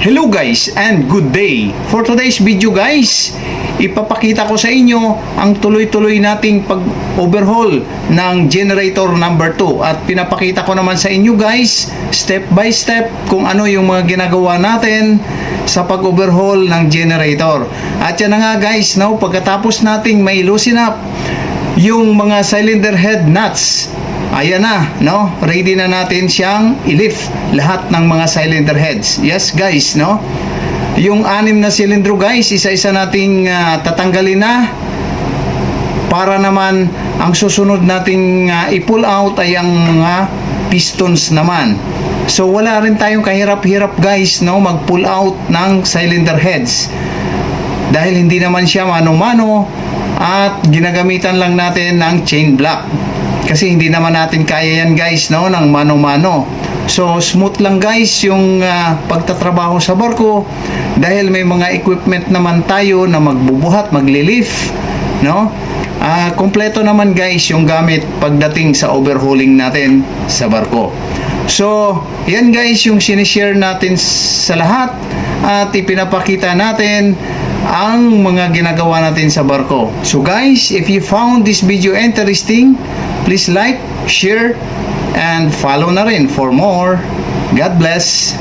Hello guys and good day. For today's video guys, ipapakita ko sa inyo ang tuloy-tuloy nating pag-overhaul ng generator number 2 at pinapakita ko naman sa inyo guys step by step kung ano yung mga ginagawa natin sa pag-overhaul ng generator. At yan na nga guys, no, pagkatapos nating may loosen up yung mga cylinder head nuts, ayan na, no? Ready na natin siyang i-lift lahat ng mga cylinder heads. Yes, guys, no? Yung 6 na silindro, guys, isa-isa nating tatanggalin na para naman ang susunod nating i-pull out ay ang mga pistons naman. So, wala rin tayong kahirap-hirap, guys, no? Mag-pull out ng cylinder heads. Dahil hindi naman siya mano-mano at ginagamitan lang natin ng chain block. Kasi hindi naman natin kaya yan guys, no, ng mano-mano. So smooth lang guys yung pagtatrabaho sa barko dahil may mga equipment naman tayo na magbubuhat, maglilift, no. Kompleto naman guys yung gamit pagdating sa overhauling natin sa barko. So yan guys yung sinishare natin sa lahat at ipinapakita natin ang mga ginagawa natin sa barko. So guys, if you found this video interesting, please like, share, and follow na rin for more. God bless.